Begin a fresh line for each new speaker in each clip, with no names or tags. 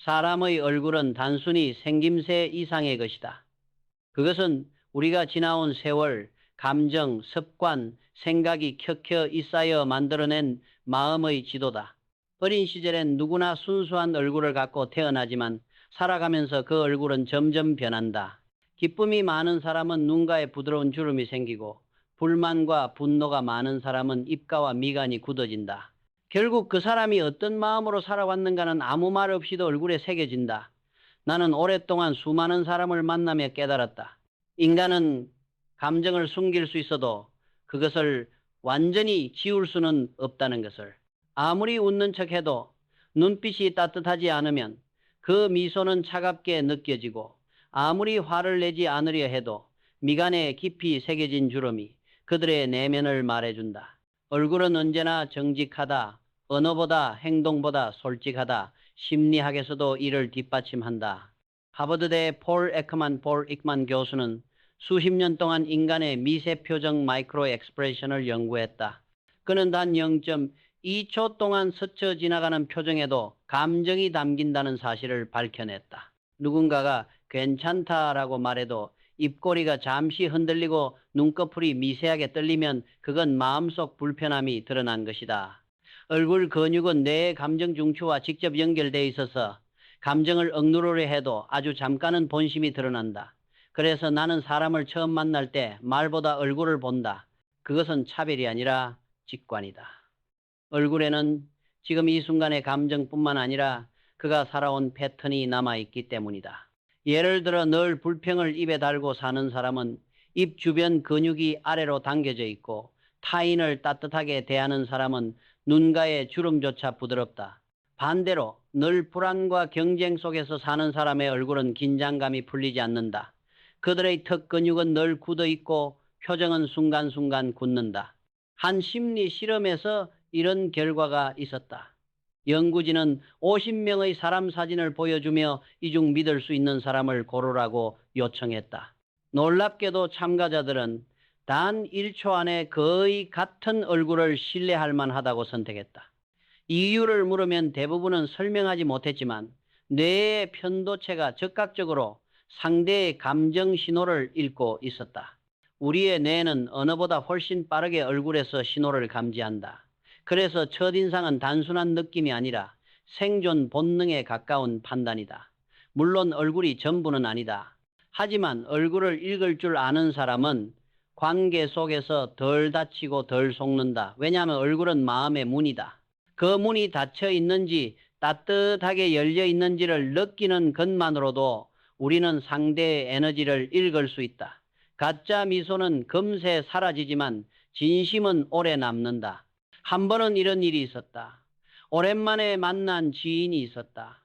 사람의 얼굴은 단순히 생김새 이상의 것이다. 그것은 우리가 지나온 세월, 감정, 습관, 생각이 켜켜 잇싸여 만들어낸 마음의 지도다. 어린 시절엔 누구나 순수한 얼굴을 갖고 태어나지만 살아가면서 그 얼굴은 점점 변한다. 기쁨이 많은 사람은 눈가에 부드러운 주름이 생기고 불만과 분노가 많은 사람은 입가와 미간이 굳어진다. 결국 그 사람이 어떤 마음으로 살아왔는가는 아무 말 없이도 얼굴에 새겨진다. 나는 오랫동안 수많은 사람을 만나며 깨달았다. 인간은 감정을 숨길 수 있어도 그것을 완전히 지울 수는 없다는 것을. 아무리 웃는 척해도 눈빛이 따뜻하지 않으면 그 미소는 차갑게 느껴지고, 아무리 화를 내지 않으려 해도 미간에 깊이 새겨진 주름이 그들의 내면을 말해준다. 얼굴은 언제나 정직하다. 언어보다 행동보다 솔직하다. 심리학에서도 이를 뒷받침한다. 하버드대 폴 익만 교수는 수십 년 동안 인간의 미세표정 마이크로 엑스프레션을 연구했다. 그는 단 0.2초 동안 스쳐 지나가는 표정에도 감정이 담긴다는 사실을 밝혀냈다. 누군가가 괜찮다라고 말해도 입꼬리가 잠시 흔들리고 눈꺼풀이 미세하게 떨리면 그건 마음속 불편함이 드러난 것이다. 얼굴 근육은 뇌의 감정 중추와 직접 연결되어 있어서 감정을 억누르려 해도 아주 잠깐은 본심이 드러난다. 그래서 나는 사람을 처음 만날 때 말보다 얼굴을 본다. 그것은 차별이 아니라 직관이다. 얼굴에는 지금 이 순간의 감정뿐만 아니라 그가 살아온 패턴이 남아있기 때문이다. 예를 들어 늘 불평을 입에 달고 사는 사람은 입 주변 근육이 아래로 당겨져 있고, 타인을 따뜻하게 대하는 사람은 눈가의 주름조차 부드럽다. 반대로 늘 불안과 경쟁 속에서 사는 사람의 얼굴은 긴장감이 풀리지 않는다. 그들의 턱 근육은 늘 굳어 있고 표정은 순간순간 굳는다. 한 심리 실험에서 이런 결과가 있었다. 연구진은 50명의 사람 사진을 보여주며 이 중 믿을 수 있는 사람을 고르라고 요청했다. 놀랍게도 참가자들은 단 1초 안에 거의 같은 얼굴을 신뢰할 만하다고 선택했다. 이유를 물으면 대부분은 설명하지 못했지만 뇌의 편도체가 즉각적으로 상대의 감정 신호를 읽고 있었다. 우리의 뇌는 언어보다 훨씬 빠르게 얼굴에서 신호를 감지한다. 그래서 첫인상은 단순한 느낌이 아니라 생존 본능에 가까운 판단이다. 물론 얼굴이 전부는 아니다. 하지만 얼굴을 읽을 줄 아는 사람은 관계 속에서 덜 다치고 덜 속는다. 왜냐하면 얼굴은 마음의 문이다. 그 문이 닫혀 있는지 따뜻하게 열려 있는지를 느끼는 것만으로도 우리는 상대의 에너지를 읽을 수 있다. 가짜 미소는 금세 사라지지만 진심은 오래 남는다. 한 번은 이런 일이 있었다. 오랜만에 만난 지인이 있었다.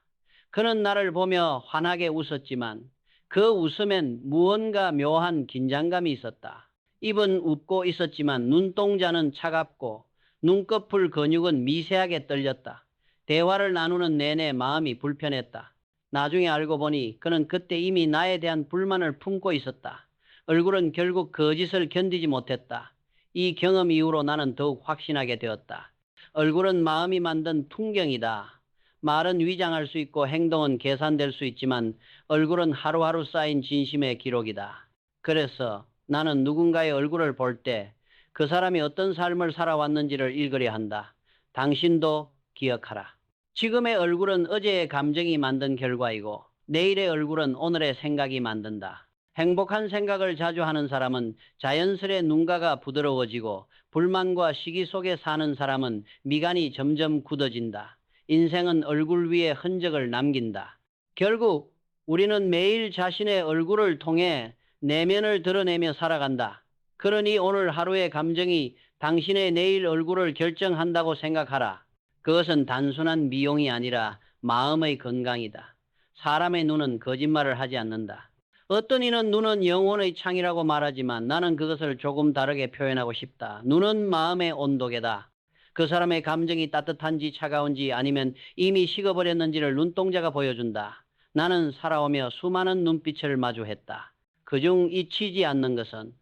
그는 나를 보며 환하게 웃었지만 그 웃음엔 무언가 묘한 긴장감이 있었다. 입은 웃고 있었지만 눈동자는 차갑고 눈꺼풀 근육은 미세하게 떨렸다. 대화를 나누는 내내 마음이 불편했다. 나중에 알고 보니 그는 그때 이미 나에 대한 불만을 품고 있었다. 얼굴은 결국 거짓을 견디지 못했다. 이 경험 이후로 나는 더욱 확신하게 되었다. 얼굴은 마음이 만든 풍경이다. 말은 위장할 수 있고 행동은 계산될 수 있지만 얼굴은 하루하루 쌓인 진심의 기록이다. 그래서 나는 누군가의 얼굴을 볼 때 그 사람이 어떤 삶을 살아왔는지를 읽으려 한다. 당신도 기억하라. 지금의 얼굴은 어제의 감정이 만든 결과이고 내일의 얼굴은 오늘의 생각이 만든다. 행복한 생각을 자주 하는 사람은 자연스레 눈가가 부드러워지고 불만과 시기 속에 사는 사람은 미간이 점점 굳어진다. 인생은 얼굴 위에 흔적을 남긴다. 결국 우리는 매일 자신의 얼굴을 통해 내면을 드러내며 살아간다. 그러니 오늘 하루의 감정이 당신의 내일 얼굴을 결정한다고 생각하라. 그것은 단순한 미용이 아니라 마음의 건강이다. 사람의 눈은 거짓말을 하지 않는다. 어떤 이는 눈은 영혼의 창이라고 말하지만 나는 그것을 조금 다르게 표현하고 싶다. 눈은 마음의 온도계다. 그 사람의 감정이 따뜻한지 차가운지 아니면 이미 식어버렸는지를 눈동자가 보여준다. 나는 살아오며 수많은 눈빛을 마주했다. 그중 잊히지 않는 것은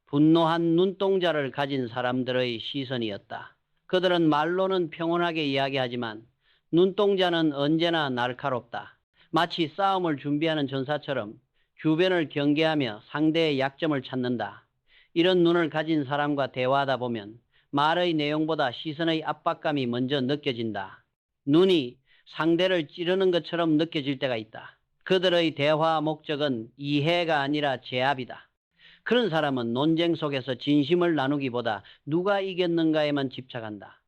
분노한 눈동자를 가진 사람들의 시선이었다. 그들은 말로는 평온하게 이야기하지만 눈동자는 언제나 날카롭다. 마치 싸움을 준비하는 전사처럼 주변을 경계하며 상대의 약점을 찾는다. 이런 눈을 가진 사람과 대화하다 보면 말의 내용보다 시선의 압박감이 먼저 느껴진다. 눈이 상대를 찌르는 것처럼 느껴질 때가 있다. 그들의 대화 목적은 이해가 아니라 제압이다. 그런 사람은 논쟁 속에서 진심을 나누기보다 누가 이겼는가에만 집착한다.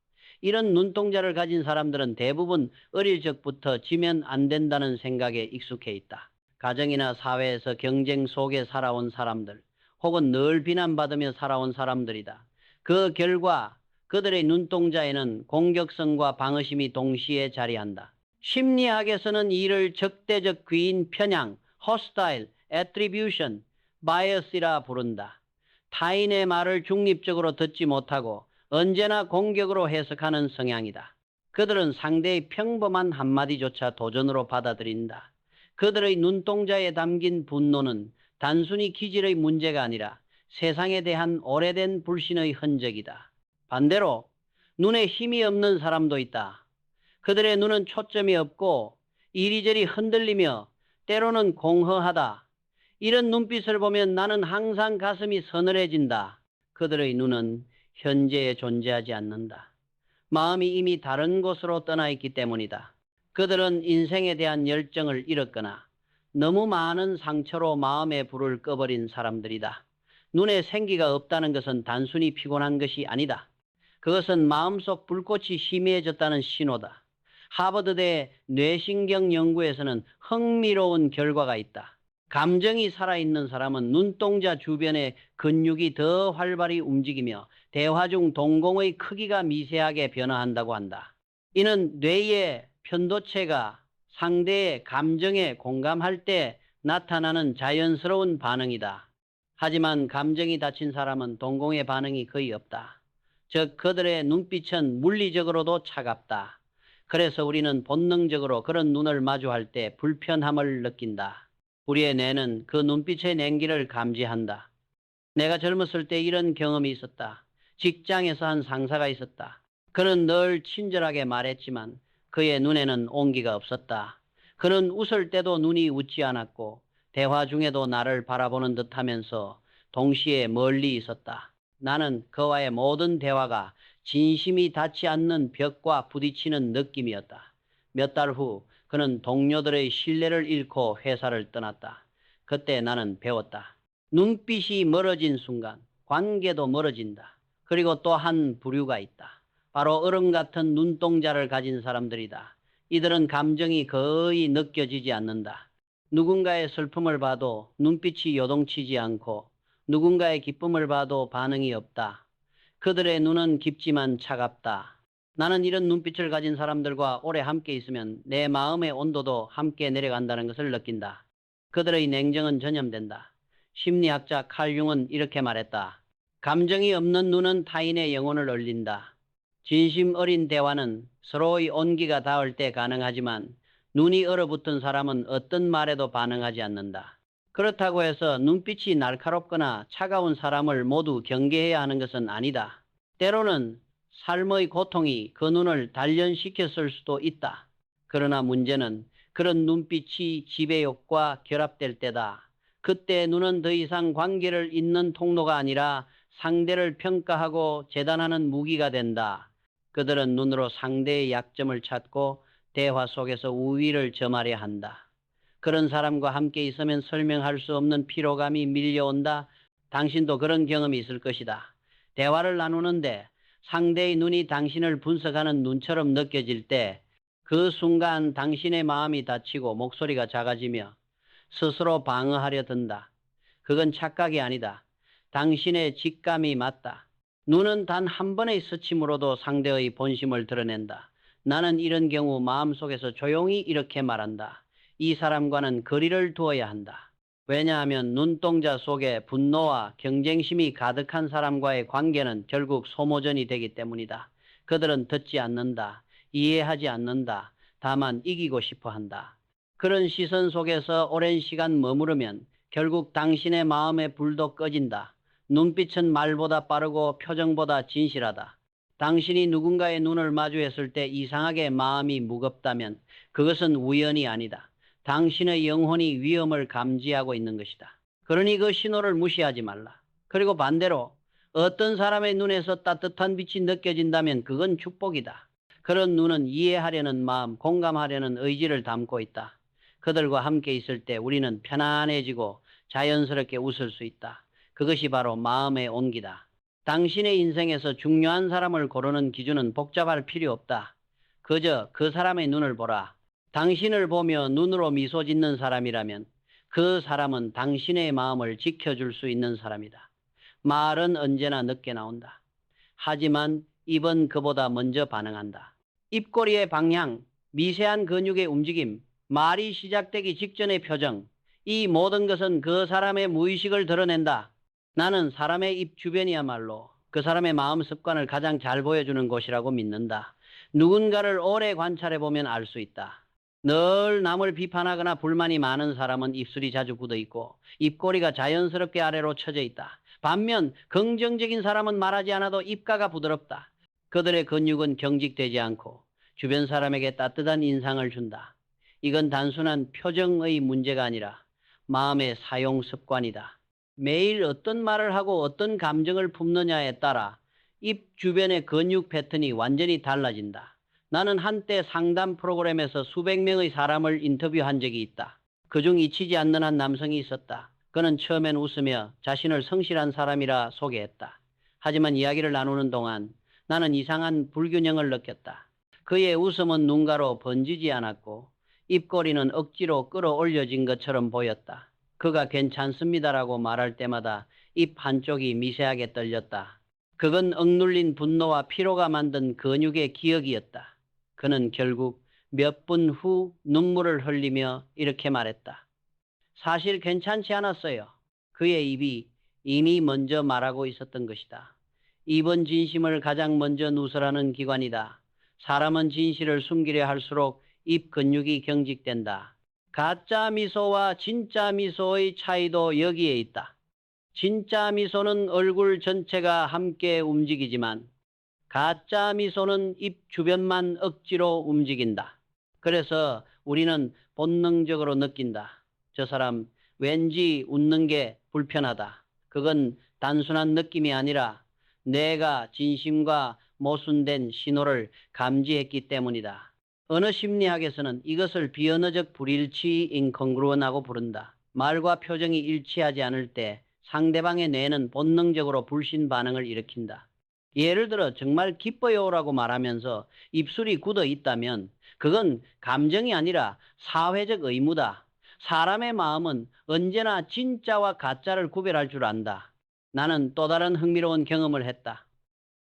이런 눈동자를 가진 사람들은 대부분 어릴 적부터 지면 안 된다는 생각에 익숙해 있다. 가정이나 사회에서 경쟁 속에 살아온 사람들, 혹은 늘 비난받으며 살아온 사람들이다. 그 결과 그들의 눈동자에는 공격성과 방어심이 동시에 자리한다. 심리학에서는 이를 적대적 귀인 편향, hostile attribution bias이라 부른다. 타인의 말을 중립적으로 듣지 못하고 언제나 공격으로 해석하는 성향이다. 그들은 상대의 평범한 한마디조차 도전으로 받아들인다. 그들의 눈동자에 담긴 분노는 단순히 기질의 문제가 아니라 세상에 대한 오래된 불신의 흔적이다. 반대로 눈에 힘이 없는 사람도 있다. 그들의 눈은 초점이 없고 이리저리 흔들리며 때로는 공허하다. 이런 눈빛을 보면 나는 항상 가슴이 서늘해진다. 그들의 눈은 현재에 존재하지 않는다. 마음이 이미 다른 곳으로 떠나 있기 때문이다. 그들은 인생에 대한 열정을 잃었거나 너무 많은 상처로 마음의 불을 꺼버린 사람들이다. 눈에 생기가 없다는 것은 단순히 피곤한 것이 아니다. 그것은 마음속 불꽃이 희미해졌다는 신호다. 하버드대 뇌신경 연구에서는 흥미로운 결과가 있다. 감정이 살아있는 사람은 눈동자 주변의 근육이 더 활발히 움직이며 대화 중 동공의 크기가 미세하게 변화한다고 한다. 이는 뇌의 편도체가 상대의 감정에 공감할 때 나타나는 자연스러운 반응이다. 하지만 감정이 닫힌 사람은 동공의 반응이 거의 없다. 즉 그들의 눈빛은 물리적으로도 차갑다. 그래서 우리는 본능적으로 그런 눈을 마주할 때 불편함을 느낀다. 우리의 뇌는 그 눈빛의 냉기를 감지한다. 내가 젊었을 때 이런 경험이 있었다. 직장에서 한 상사가 있었다. 그는 늘 친절하게 말했지만 그의 눈에는 온기가 없었다. 그는 웃을 때도 눈이 웃지 않았고 대화 중에도 나를 바라보는 듯 하면서 동시에 멀리 있었다. 나는 그와의 모든 대화가 진심이 닿지 않는 벽과 부딪히는 느낌이었다. 몇 달 후 그는 동료들의 신뢰를 잃고 회사를 떠났다. 그때 나는 배웠다. 눈빛이 멀어진 순간 관계도 멀어진다. 그리고 또 한 부류가 있다. 바로 얼음 같은 눈동자를 가진 사람들이다. 이들은 감정이 거의 느껴지지 않는다. 누군가의 슬픔을 봐도 눈빛이 요동치지 않고 누군가의 기쁨을 봐도 반응이 없다. 그들의 눈은 깊지만 차갑다. 나는 이런 눈빛을 가진 사람들과 오래 함께 있으면 내 마음의 온도도 함께 내려간다는 것을 느낀다. 그들의 냉정은 전염된다. 심리학자 칼 융은 이렇게 말했다. 감정이 없는 눈은 타인의 영혼을 울린다. 진심 어린 대화는 서로의 온기가 닿을 때 가능하지만 눈이 얼어붙은 사람은 어떤 말에도 반응하지 않는다. 그렇다고 해서 눈빛이 날카롭거나 차가운 사람을 모두 경계해야 하는 것은 아니다. 때로는 삶의 고통이 그 눈을 단련시켰을 수도 있다. 그러나 문제는 그런 눈빛이 지배욕과 결합될 때다. 그때 눈은 더 이상 관계를 잇는 통로가 아니라 상대를 평가하고 재단하는 무기가 된다. 그들은 눈으로 상대의 약점을 찾고 대화 속에서 우위를 점하려 한다. 그런 사람과 함께 있으면 설명할 수 없는 피로감이 밀려온다. 당신도 그런 경험이 있을 것이다. 대화를 나누는데 상대의 눈이 당신을 분석하는 눈처럼 느껴질 때 그 순간 당신의 마음이 다치고 목소리가 작아지며 스스로 방어하려 든다. 그건 착각이 아니다. 당신의 직감이 맞다. 눈은 단 한 번의 스침으로도 상대의 본심을 드러낸다. 나는 이런 경우 마음속에서 조용히 이렇게 말한다. 이 사람과는 거리를 두어야 한다. 왜냐하면 눈동자 속에 분노와 경쟁심이 가득한 사람과의 관계는 결국 소모전이 되기 때문이다. 그들은 듣지 않는다. 이해하지 않는다. 다만 이기고 싶어 한다. 그런 시선 속에서 오랜 시간 머무르면 결국 당신의 마음의 불도 꺼진다. 눈빛은 말보다 빠르고 표정보다 진실하다. 당신이 누군가의 눈을 마주했을 때 이상하게 마음이 무겁다면 그것은 우연이 아니다. 당신의 영혼이 위험을 감지하고 있는 것이다. 그러니 그 신호를 무시하지 말라. 그리고 반대로 어떤 사람의 눈에서 따뜻한 빛이 느껴진다면 그건 축복이다. 그런 눈은 이해하려는 마음, 공감하려는 의지를 담고 있다. 그들과 함께 있을 때 우리는 편안해지고 자연스럽게 웃을 수 있다. 그것이 바로 마음의 온기다. 당신의 인생에서 중요한 사람을 고르는 기준은 복잡할 필요 없다. 그저 그 사람의 눈을 보라. 당신을 보며 눈으로 미소 짓는 사람이라면 그 사람은 당신의 마음을 지켜줄 수 있는 사람이다. 말은 언제나 늦게 나온다. 하지만 입은 그보다 먼저 반응한다. 입꼬리의 방향, 미세한 근육의 움직임, 말이 시작되기 직전의 표정, 이 모든 것은 그 사람의 무의식을 드러낸다. 나는 사람의 입 주변이야말로 그 사람의 마음 습관을 가장 잘 보여주는 곳이라고 믿는다. 누군가를 오래 관찰해 보면 알 수 있다. 늘 남을 비판하거나 불만이 많은 사람은 입술이 자주 굳어 있고 입꼬리가 자연스럽게 아래로 처져 있다. 반면 긍정적인 사람은 말하지 않아도 입가가 부드럽다. 그들의 근육은 경직되지 않고 주변 사람에게 따뜻한 인상을 준다. 이건 단순한 표정의 문제가 아니라 마음의 사용 습관이다. 매일 어떤 말을 하고 어떤 감정을 품느냐에 따라 입 주변의 근육 패턴이 완전히 달라진다. 나는 한때 상담 프로그램에서 수백 명의 사람을 인터뷰한 적이 있다. 그중 잊히지 않는 한 남성이 있었다. 그는 처음엔 웃으며 자신을 성실한 사람이라 소개했다. 하지만 이야기를 나누는 동안 나는 이상한 불균형을 느꼈다. 그의 웃음은 눈가로 번지지 않았고 입꼬리는 억지로 끌어올려진 것처럼 보였다. 그가 괜찮습니다라고 말할 때마다 입 한쪽이 미세하게 떨렸다. 그건 억눌린 분노와 피로가 만든 근육의 기억이었다. 그는 결국 몇 분 후 눈물을 흘리며 이렇게 말했다. 사실 괜찮지 않았어요. 그의 입이 이미 먼저 말하고 있었던 것이다. 입은 진심을 가장 먼저 누설하는 기관이다. 사람은 진실을 숨기려 할수록 입 근육이 경직된다. 가짜 미소와 진짜 미소의 차이도 여기에 있다. 진짜 미소는 얼굴 전체가 함께 움직이지만 가짜 미소는 입 주변만 억지로 움직인다. 그래서 우리는 본능적으로 느낀다. 저 사람 왠지 웃는 게 불편하다. 그건 단순한 느낌이 아니라 내가 진심과 모순된 신호를 감지했기 때문이다. 어느 심리학에서는 이것을 비언어적 불일치 인컨그루언하고 부른다. 말과 표정이 일치하지 않을 때 상대방의 뇌는 본능적으로 불신 반응을 일으킨다. 예를 들어 정말 기뻐요라고 말하면서 입술이 굳어 있다면 그건 감정이 아니라 사회적 의무다. 사람의 마음은 언제나 진짜와 가짜를 구별할 줄 안다. 나는 또 다른 흥미로운 경험을 했다.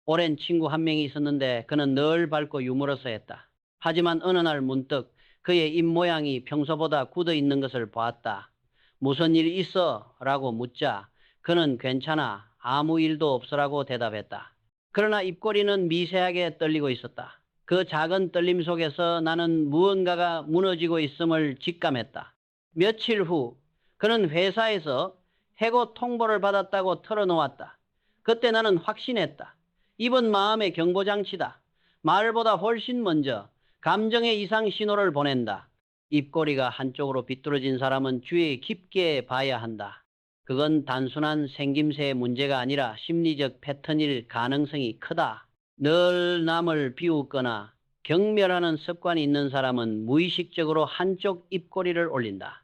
오랜 친구 한 명이 있었는데 그는 늘 밝고 유머러스했다. 하지만 어느 날 문득 그의 입 모양이 평소보다 굳어 있는 것을 보았다. 무슨 일 있어? 라고 묻자 그는 괜찮아. 아무 일도 없어라고 대답했다. 그러나 입꼬리는 미세하게 떨리고 있었다. 그 작은 떨림 속에서 나는 무언가가 무너지고 있음을 직감했다. 며칠 후 그는 회사에서 해고 통보를 받았다고 털어놓았다. 그때 나는 확신했다. 입은 마음의 경보장치다. 말보다 훨씬 먼저 감정의 이상 신호를 보낸다. 입꼬리가 한쪽으로 비뚤어진 사람은 주의 깊게 봐야 한다. 그건 단순한 생김새의 문제가 아니라 심리적 패턴일 가능성이 크다. 늘 남을 비웃거나 경멸하는 습관이 있는 사람은 무의식적으로 한쪽 입꼬리를 올린다.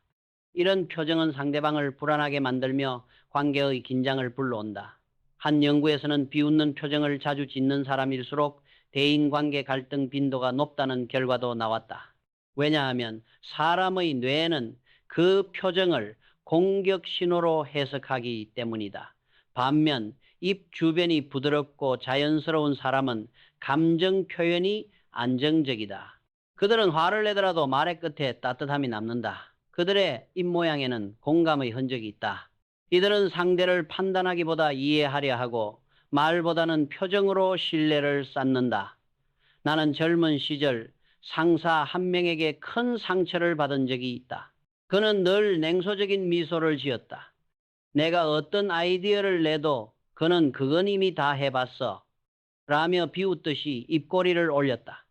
이런 표정은 상대방을 불안하게 만들며 관계의 긴장을 불러온다. 한 연구에서는 비웃는 표정을 자주 짓는 사람일수록 대인관계 갈등 빈도가 높다는 결과도 나왔다. 왜냐하면 사람의 뇌는 그 표정을 공격 신호로 해석하기 때문이다. 반면 입 주변이 부드럽고 자연스러운 사람은 감정 표현이 안정적이다. 그들은 화를 내더라도 말의 끝에 따뜻함이 남는다. 그들의 입 모양에는 공감의 흔적이 있다. 이들은 상대를 판단하기보다 이해하려 하고 말보다는 표정으로 신뢰를 쌓는다. 나는 젊은 시절 상사 한 명에게 큰 상처를 받은 적이 있다. 그는 늘 냉소적인 미소를 지었다. 내가 어떤 아이디어를 내도 그는 그건 이미 다 해봤어 라며 비웃듯이 입꼬리를 올렸다.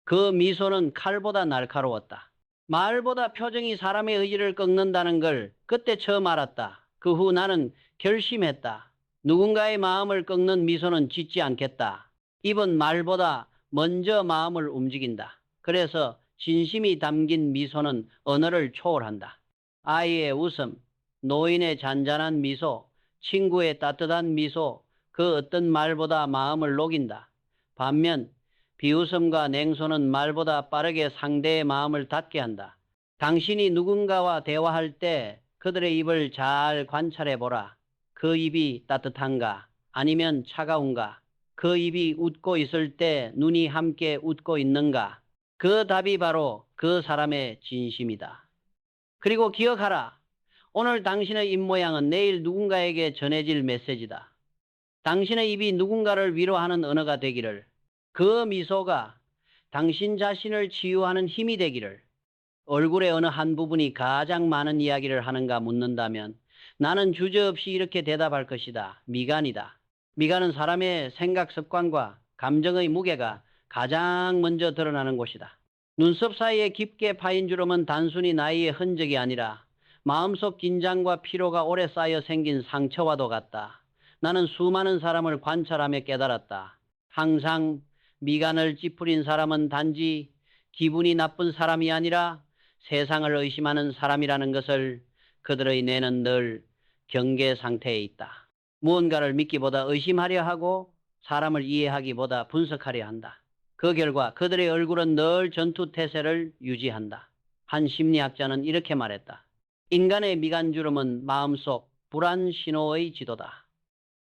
그 미소는 칼보다 날카로웠다. 말보다 표정이 사람의 의지를 꺾는다는 걸 그때 처음 알았다. 그 후 나는 결심했다. 누군가의 마음을 꺾는 미소는 짓지 않겠다. 입은 말보다 먼저 마음을 움직인다. 그래서 진심이 담긴 미소는 언어를 초월한다. 아이의 웃음, 노인의 잔잔한 미소, 친구의 따뜻한 미소, 그 어떤 말보다 마음을 녹인다. 반면 비웃음과 냉소는 말보다 빠르게 상대의 마음을 닫게 한다. 당신이 누군가와 대화할 때 그들의 입을 잘 관찰해 보라. 그 입이 따뜻한가? 아니면 차가운가? 그 입이 웃고 있을 때 눈이 함께 웃고 있는가? 그 답이 바로 그 사람의 진심이다. 그리고 기억하라. 오늘 당신의 입모양은 내일 누군가에게 전해질 메시지다. 당신의 입이 누군가를 위로하는 언어가 되기를. 그 미소가 당신 자신을 치유하는 힘이 되기를. 얼굴의 어느 한 부분이 가장 많은 이야기를 하는가 묻는다면 나는 주저없이 이렇게 대답할 것이다. 미간이다. 미간은 사람의 생각 습관과 감정의 무게가 가장 먼저 드러나는 곳이다. 눈썹 사이에 깊게 파인 주름은 단순히 나이의 흔적이 아니라 마음속 긴장과 피로가 오래 쌓여 생긴 상처와도 같다. 나는 수많은 사람을 관찰하며 깨달았다. 항상 미간을 찌푸린 사람은 단지 기분이 나쁜 사람이 아니라 세상을 의심하는 사람이라는 것을. 그들의 뇌는 늘 경계 상태에 있다. 무언가를 믿기보다 의심하려 하고 사람을 이해하기보다 분석하려 한다. 그 결과 그들의 얼굴은 늘 전투 태세를 유지한다. 한 심리학자는 이렇게 말했다. 인간의 미간주름은 마음속 불안 신호의 지도다.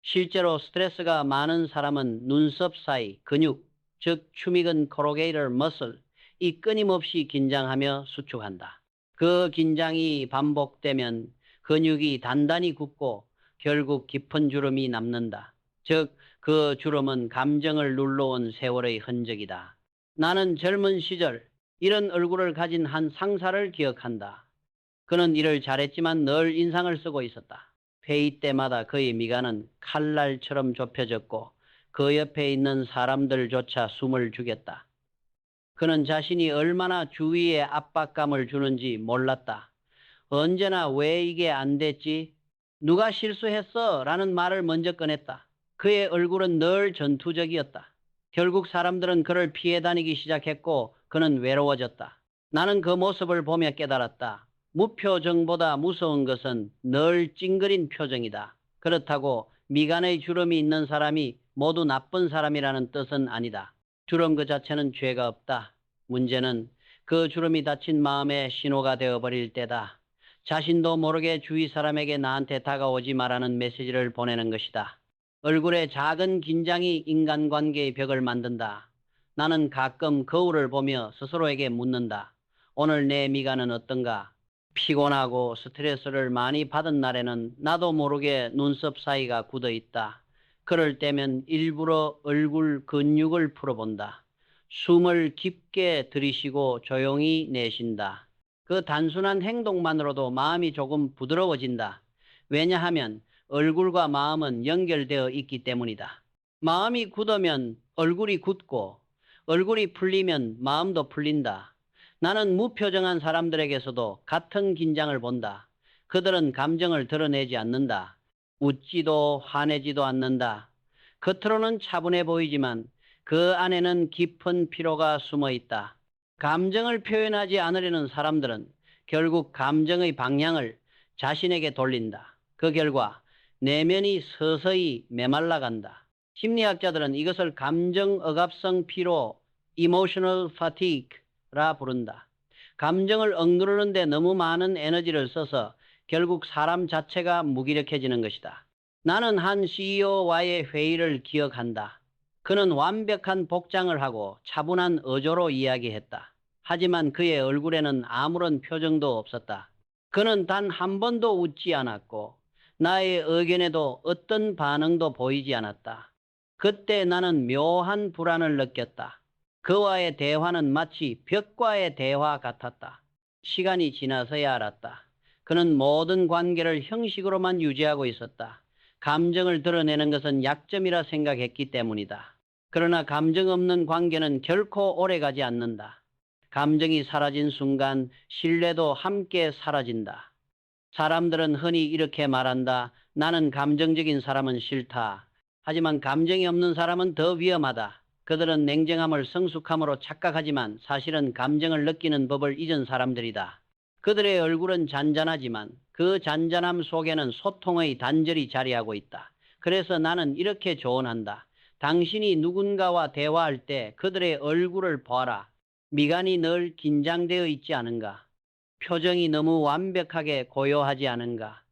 실제로 스트레스가 많은 사람은 눈썹 사이 근육, 즉 추미근 코로게이터 머슬, 이 끊임없이 긴장하며 수축한다. 그 긴장이 반복되면 근육이 단단히 굳고 결국 깊은 주름이 남는다. 즉, 그 주름은 감정을 눌러온 세월의 흔적이다. 나는 젊은 시절 이런 얼굴을 가진 한 상사를 기억한다. 그는 일을 잘했지만 늘 인상을 쓰고 있었다. 회의 때마다 그의 미간은 칼날처럼 좁혀졌고 그 옆에 있는 사람들조차 숨을 죽였다. 그는 자신이 얼마나 주위에 압박감을 주는지 몰랐다. 언제나 왜 이게 안 됐지? 누가 실수했어? 라는 말을 먼저 꺼냈다. 그의 얼굴은 늘 전투적이었다. 결국 사람들은 그를 피해 다니기 시작했고 그는 외로워졌다. 나는 그 모습을 보며 깨달았다. 무표정보다 무서운 것은 늘 찡그린 표정이다. 그렇다고 미간의 주름이 있는 사람이 모두 나쁜 사람이라는 뜻은 아니다. 주름 그 자체는 죄가 없다. 문제는 그 주름이 닫힌 마음의 신호가 되어버릴 때다. 자신도 모르게 주위 사람에게 나한테 다가오지 말라는 메시지를 보내는 것이다. 얼굴의 작은 긴장이 인간관계의 벽을 만든다. 나는 가끔 거울을 보며 스스로에게 묻는다. 오늘 내 미간은 어떤가? 피곤하고 스트레스를 많이 받은 날에는 나도 모르게 눈썹 사이가 굳어 있다. 그럴 때면 일부러 얼굴 근육을 풀어본다. 숨을 깊게 들이쉬고 조용히 내쉰다. 그 단순한 행동만으로도 마음이 조금 부드러워진다. 왜냐하면 얼굴과 마음은 연결되어 있기 때문이다. 마음이 굳으면 얼굴이 굳고 얼굴이 풀리면 마음도 풀린다. 나는 무표정한 사람들에게서도 같은 긴장을 본다. 그들은 감정을 드러내지 않는다. 웃지도 화내지도 않는다. 겉으로는 차분해 보이지만 그 안에는 깊은 피로가 숨어 있다. 감정을 표현하지 않으려는 사람들은 결국 감정의 방향을 자신에게 돌린다. 그 결과 내면이 서서히 메말라간다. 심리학자들은 이것을 감정 억압성 피로, emotional fatigue라 부른다. 감정을 억누르는데 너무 많은 에너지를 써서 결국 사람 자체가 무기력해지는 것이다. 나는 한 CEO와의 회의를 기억한다. 그는 완벽한 복장을 하고 차분한 어조로 이야기했다. 하지만 그의 얼굴에는 아무런 표정도 없었다. 그는 단 한 번도 웃지 않았고 나의 의견에도 어떤 반응도 보이지 않았다. 그때 나는 묘한 불안을 느꼈다. 그와의 대화는 마치 벽과의 대화 같았다. 시간이 지나서야 알았다. 그는 모든 관계를 형식으로만 유지하고 있었다. 감정을 드러내는 것은 약점이라 생각했기 때문이다. 그러나 감정 없는 관계는 결코 오래가지 않는다. 감정이 사라진 순간 신뢰도 함께 사라진다. 사람들은 흔히 이렇게 말한다. 나는 감정적인 사람은 싫다. 하지만 감정이 없는 사람은 더 위험하다. 그들은 냉정함을 성숙함으로 착각하지만 사실은 감정을 느끼는 법을 잊은 사람들이다. 그들의 얼굴은 잔잔하지만 그 잔잔함 속에는 소통의 단절이 자리하고 있다. 그래서 나는 이렇게 조언한다. 당신이 누군가와 대화할 때 그들의 얼굴을 보아라. 미간이 늘 긴장되어 있지 않은가? 표정이 너무 완벽하게 고요하지 않은가?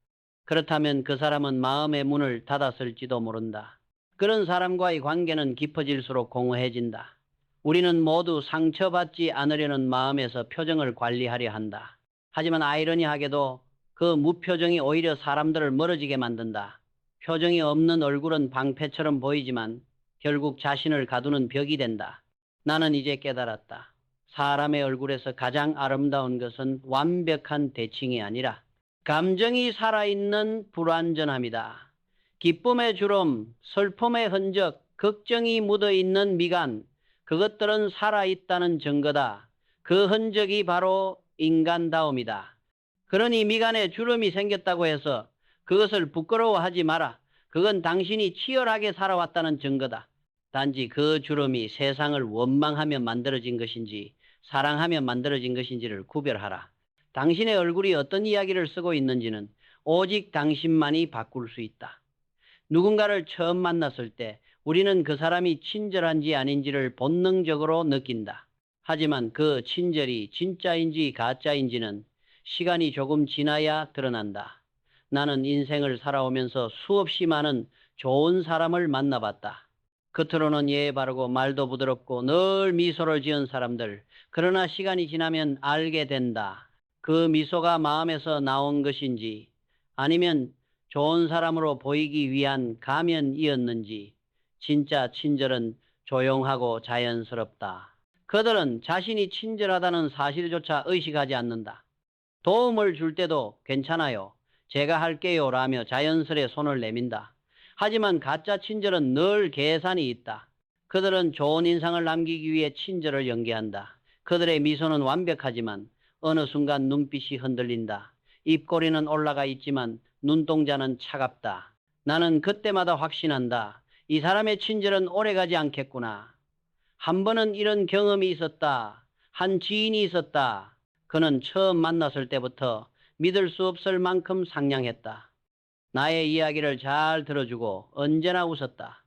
그렇다면 그 사람은 마음의 문을 닫았을지도 모른다. 그런 사람과의 관계는 깊어질수록 공허해진다. 우리는 모두 상처받지 않으려는 마음에서 표정을 관리하려 한다. 하지만 아이러니하게도 그 무표정이 오히려 사람들을 멀어지게 만든다. 표정이 없는 얼굴은 방패처럼 보이지만 결국 자신을 가두는 벽이 된다. 나는 이제 깨달았다. 사람의 얼굴에서 가장 아름다운 것은 완벽한 대칭이 아니라 감정이 살아있는 불완전함이다. 기쁨의 주름, 슬픔의 흔적, 걱정이 묻어있는 미간, 그것들은 살아있다는 증거다. 그 흔적이 바로 인간다움이다. 그러니 미간에 주름이 생겼다고 해서 그것을 부끄러워하지 마라. 그건 당신이 치열하게 살아왔다는 증거다. 단지 그 주름이 세상을 원망하며 만들어진 것인지 사랑하며 만들어진 것인지를 구별하라. 당신의 얼굴이 어떤 이야기를 쓰고 있는지는 오직 당신만이 바꿀 수 있다. 누군가를 처음 만났을 때 우리는 그 사람이 친절한지 아닌지를 본능적으로 느낀다. 하지만 그 친절이 진짜인지 가짜인지는 시간이 조금 지나야 드러난다. 나는 인생을 살아오면서 수없이 많은 좋은 사람을 만나봤다. 겉으로는 예의 바르고 말도 부드럽고 늘 미소를 지은 사람들. 그러나 시간이 지나면 알게 된다. 그 미소가 마음에서 나온 것인지 아니면 좋은 사람으로 보이기 위한 가면이었는지. 진짜 친절은 조용하고 자연스럽다. 그들은 자신이 친절하다는 사실조차 의식하지 않는다. 도움을 줄 때도 괜찮아요. 제가 할게요 라며 자연스레 손을 내민다. 하지만 가짜 친절은 늘 계산이 있다. 그들은 좋은 인상을 남기기 위해 친절을 연기한다. 그들의 미소는 완벽하지만 어느 순간 눈빛이 흔들린다. 입꼬리는 올라가 있지만 눈동자는 차갑다. 나는 그때마다 확신한다. 이 사람의 친절은 오래가지 않겠구나. 한 번은 이런 경험이 있었다. 한 지인이 있었다. 그는 처음 만났을 때부터 믿을 수 없을 만큼 상냥했다. 나의 이야기를 잘 들어주고 언제나 웃었다.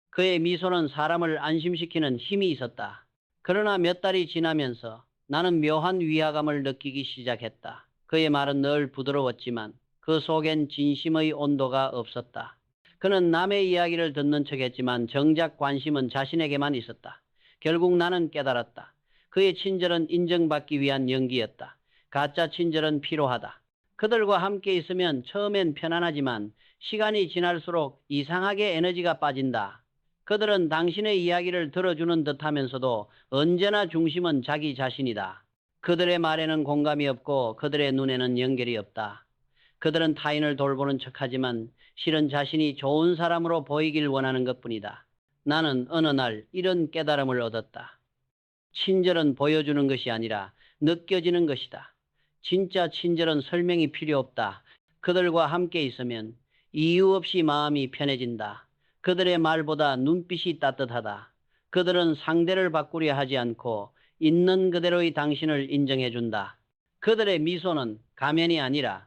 그의 미소는 사람을 안심시키는 힘이 있었다. 그러나 몇 달이 지나면서 나는 묘한 위화감을 느끼기 시작했다. 그의 말은 늘 부드러웠지만 그 속엔 진심의 온도가 없었다. 그는 남의 이야기를 듣는 척했지만 정작 관심은 자신에게만 있었다. 결국 나는 깨달았다. 그의 친절은 인정받기 위한 연기였다. 가짜 친절은 피로하다. 그들과 함께 있으면 처음엔 편안하지만 시간이 지날수록 이상하게 에너지가 빠진다. 그들은 당신의 이야기를 들어주는 듯하면서도 언제나 중심은 자기 자신이다. 그들의 말에는 공감이 없고 그들의 눈에는 연결이 없다. 그들은 타인을 돌보는 척하지만 실은 자신이 좋은 사람으로 보이길 원하는 것뿐이다. 나는 어느 날 이런 깨달음을 얻었다. 친절은 보여주는 것이 아니라 느껴지는 것이다. 진짜 친절은 설명이 필요 없다. 그들과 함께 있으면 이유 없이 마음이 편해진다. 그들의 말보다 눈빛이 따뜻하다. 그들은 상대를 바꾸려 하지 않고 있는 그대로의 당신을 인정해준다. 그들의 미소는 가면이 아니라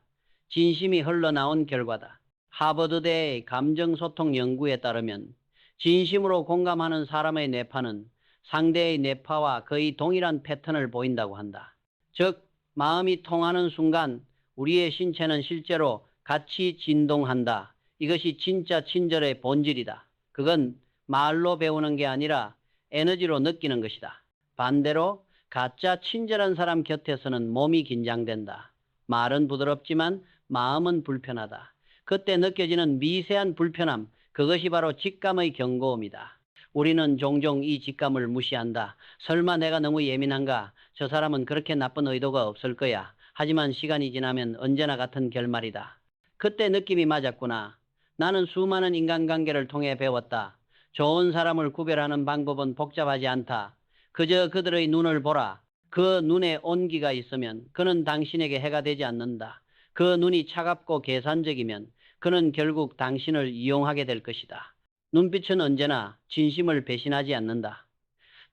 진심이 흘러나온 결과다. 하버드대의 감정소통 연구에 따르면 진심으로 공감하는 사람의 뇌파는 상대의 뇌파와 거의 동일한 패턴을 보인다고 한다. 즉, 마음이 통하는 순간 우리의 신체는 실제로 같이 진동한다. 이것이 진짜 친절의 본질이다. 그건 말로 배우는 게 아니라 에너지로 느끼는 것이다. 반대로 가짜 친절한 사람 곁에서는 몸이 긴장된다. 말은 부드럽지만 마음은 불편하다. 그때 느껴지는 미세한 불편함, 그것이 바로 직감의 경고음이다. 우리는 종종 이 직감을 무시한다. 설마 내가 너무 예민한가? 저 사람은 그렇게 나쁜 의도가 없을 거야. 하지만 시간이 지나면 언제나 같은 결말이다. 그때 느낌이 맞았구나. 나는 수많은 인간관계를 통해 배웠다. 좋은 사람을 구별하는 방법은 복잡하지 않다. 그저 그들의 눈을 보라. 그 눈에 온기가 있으면 그는 당신에게 해가 되지 않는다. 그 눈이 차갑고 계산적이면 그는 결국 당신을 이용하게 될 것이다. 눈빛은 언제나 진심을 배신하지 않는다.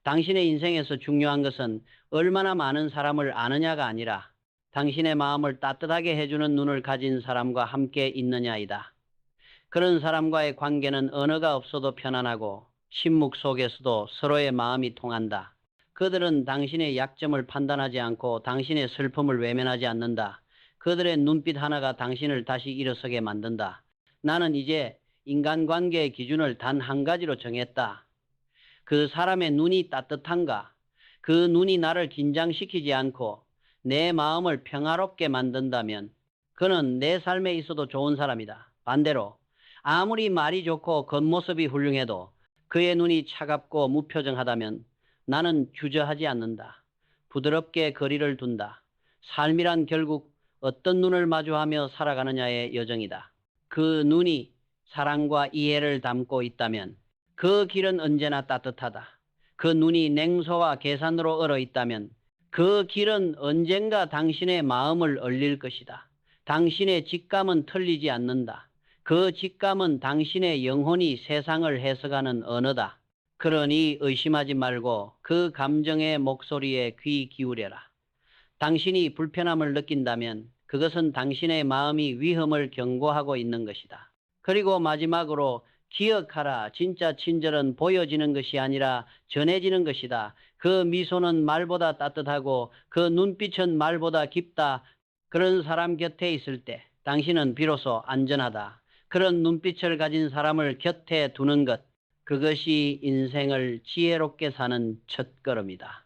당신의 인생에서 중요한 것은 얼마나 많은 사람을 아느냐가 아니라 당신의 마음을 따뜻하게 해주는 눈을 가진 사람과 함께 있느냐이다. 그런 사람과의 관계는 언어가 없어도 편안하고 침묵 속에서도 서로의 마음이 통한다. 그들은 당신의 약점을 판단하지 않고 당신의 슬픔을 외면하지 않는다. 그들의 눈빛 하나가 당신을 다시 일어서게 만든다. 나는 이제 인간관계의 기준을 단 한 가지로 정했다. 그 사람의 눈이 따뜻한가? 그 눈이 나를 긴장시키지 않고 내 마음을 평화롭게 만든다면 그는 내 삶에 있어도 좋은 사람이다. 반대로 아무리 말이 좋고 겉모습이 훌륭해도 그의 눈이 차갑고 무표정하다면 나는 주저하지 않는다. 부드럽게 거리를 둔다. 삶이란 결국 어떤 눈을 마주하며 살아가느냐의 여정이다. 그 눈이 사랑과 이해를 담고 있다면 그 길은 언제나 따뜻하다. 그 눈이 냉소와 계산으로 얼어 있다면 그 길은 언젠가 당신의 마음을 얼릴 것이다. 당신의 직감은 틀리지 않는다. 그 직감은 당신의 영혼이 세상을 해석하는 언어다. 그러니 의심하지 말고 그 감정의 목소리에 귀 기울여라. 당신이 불편함을 느낀다면 그것은 당신의 마음이 위험을 경고하고 있는 것이다. 그리고 마지막으로 기억하라. 진짜 친절은 보여지는 것이 아니라 전해지는 것이다. 그 미소는 말보다 따뜻하고 그 눈빛은 말보다 깊다. 그런 사람 곁에 있을 때 당신은 비로소 안전하다. 그런 눈빛을 가진 사람을 곁에 두는 것, 그것이 인생을 지혜롭게 사는 첫걸음이다.